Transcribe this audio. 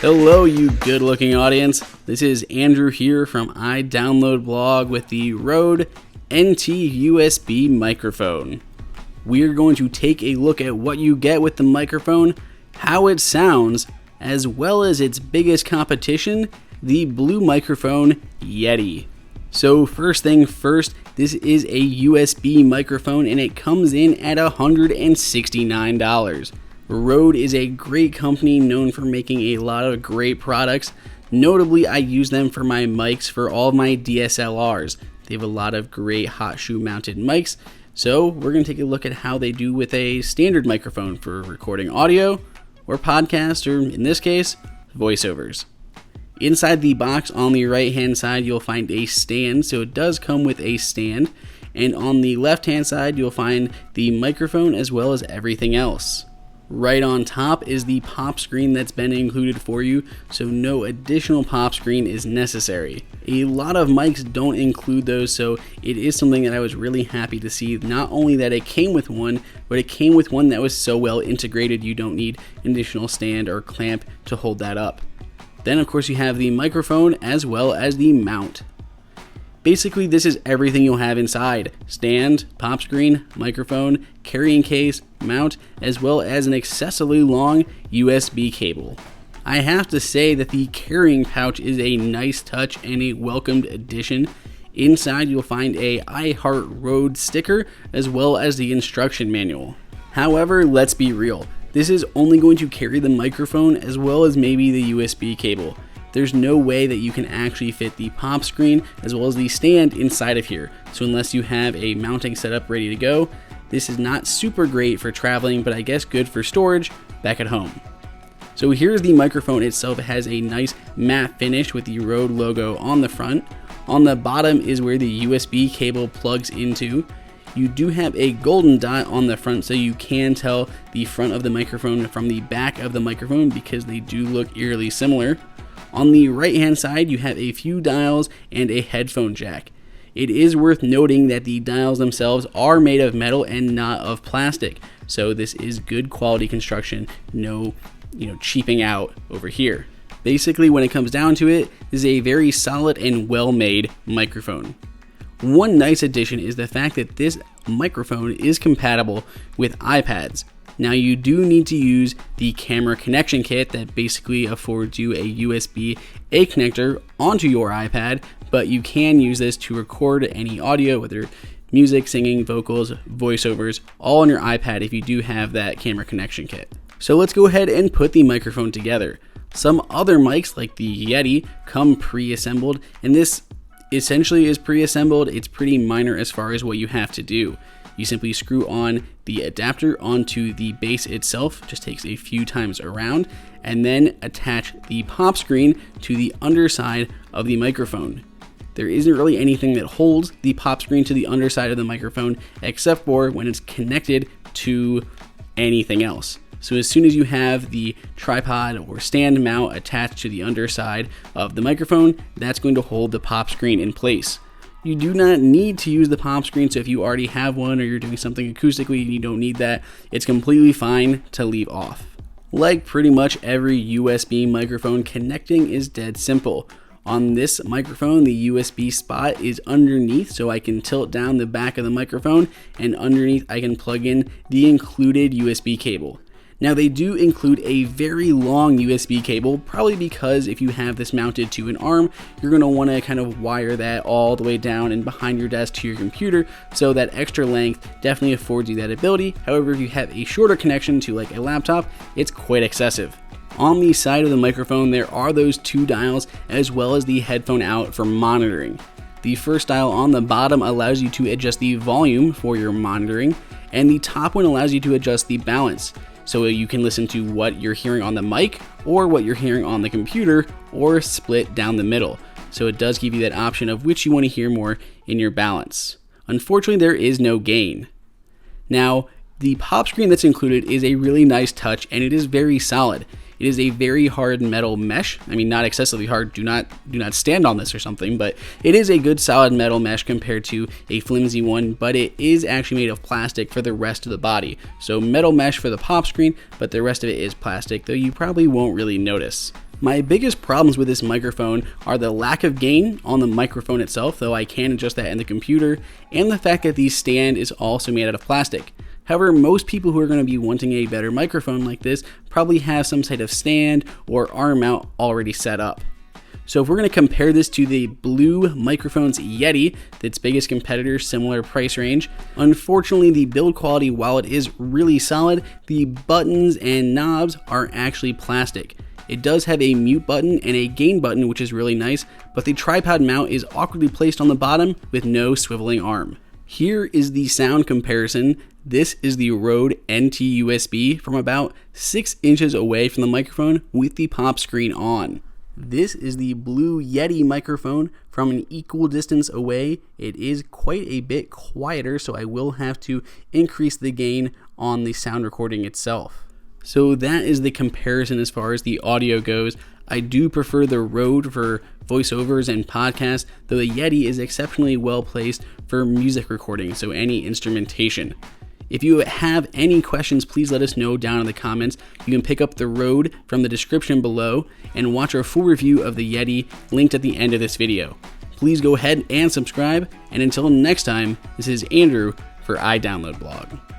Hello, you good-looking audience. This is Andrew here from iDownload Blog with the Rode NT USB microphone. We're going to take a look at what you get with the microphone, how it sounds, as well as its biggest competition, the Blue microphone Yeti. So first thing first, this is a USB microphone and it comes in at $169. Rode is a great company known for making a lot of great products. Notably, I use them for my mics for all of my DSLRs. They have a lot of great hot shoe mounted mics. So we're going to take a look at how they do with a standard microphone for recording audio or podcast, or in this case, voiceovers. Inside the box on the right hand side you'll find a stand, so it does come with a stand, and on the left hand side you'll find the microphone as well as everything else. Right on top is the pop screen that's been included for you, so no additional pop screen is necessary. A lot of mics don't include those, so it is something that I was really happy to see. Not only that it came with one, but it came with one that was so well integrated you don't need an additional stand or clamp to hold that up. Then of course you have the microphone as well as the mount. Basically this is everything you'll have inside: stand, pop screen, microphone, carrying case, mount, as well as an excessively long USB cable. I have to say that the carrying pouch is a nice touch and a welcomed addition. Inside you'll find a I Heart Rode sticker as well as the instruction manual. However, let's be real. This is only going to carry the microphone as well as maybe the USB cable. There's no way that you can actually fit the pop screen as well as the stand inside of here. So unless you have a mounting setup ready to go, this is not super great for traveling, but I guess good for storage back at home. So here's the microphone itself. It has a nice matte finish with the Rode logo on the front. On the bottom is where the USB cable plugs into. You do have a golden dot on the front, so you can tell the front of the microphone from the back of the microphone because they do look eerily similar. On the right hand side you have a few dials and a headphone jack. It is worth noting that the dials themselves are made of metal and not of plastic, so this is good quality construction. No cheaping out over here. Basically when it comes down to it, this is a very solid and well made microphone. One nice addition is the fact that this microphone is compatible with iPads. Now you do need to use the camera connection kit that basically affords you a USB-A connector onto your iPad, but you can use this to record any audio, whether music, singing, vocals, voiceovers, all on your iPad if you do have that camera connection kit. So let's go ahead and put the microphone together. Some other mics like the Yeti come pre-assembled, and this essentially is pre-assembled. It's pretty minor as far as what you have to do. You simply screw on the adapter onto the base itself, just takes a few times around, and then attach the pop screen to the underside of the microphone. There isn't really anything that holds the pop screen to the underside of the microphone except for when it's connected to anything else. So as soon as you have the tripod or stand mount attached to the underside of the microphone, that's going to hold the pop screen in place. You do not need to use the pop screen, so if you already have one or you're doing something acoustically and you don't need that, it's completely fine to leave off. Like pretty much every USB microphone, connecting is dead simple. On this microphone, the USB spot is underneath, so I can tilt down the back of the microphone, and underneath I can plug in the included USB cable. Now they do include a very long USB cable, probably because if you have this mounted to an arm, you're going to want to kind of wire that all the way down and behind your desk to your computer, so that extra length definitely affords you that ability. However, if you have a shorter connection to like a laptop, it's quite excessive. On the side of the microphone, there are those two dials as well as the headphone out for monitoring. The first dial on the bottom allows you to adjust the volume for your monitoring, and the top one allows you to adjust the balance. So you can listen to what you're hearing on the mic or what you're hearing on the computer, or split down the middle. So it does give you that option of which you want to hear more in your balance. Unfortunately, there is no gain. Now, the pop screen that's included is a really nice touch, and it is very solid. It is a very hard metal mesh. I mean, not excessively hard. Do not stand on this or something, but it is a good solid metal mesh compared to a flimsy one, but it is actually made of plastic for the rest of the body. So metal mesh for the pop screen, but the rest of it is plastic, though you probably won't really notice. My biggest problems with this microphone are the lack of gain on the microphone itself, though I can adjust that in the computer, and the fact that the stand is also made out of plastic. However, most people who are going to be wanting a better microphone like this probably have some type of stand or arm mount already set up. So if we're going to compare this to the Blue Microphones Yeti, its biggest competitor, similar price range, unfortunately the build quality, while it is really solid, the buttons and knobs are actually plastic. It does have a mute button and a gain button, which is really nice, but the tripod mount is awkwardly placed on the bottom with no swiveling arm. Here is the sound comparison. This is the Rode NT USB from about 6 inches away from the microphone with the pop screen on. This is the Blue Yeti microphone from an equal distance away. It is quite a bit quieter, so I will have to increase the gain on the sound recording itself. So that is the comparison as far as the audio goes. I do prefer the Rode for voiceovers and podcasts, though the Yeti is exceptionally well placed for music recording, so any instrumentation. If you have any questions, please let us know down in the comments. You can pick up the Rode from the description below and watch our full review of the Yeti linked at the end of this video. Please go ahead and subscribe, and until next time, this is Andrew for iDownload Blog.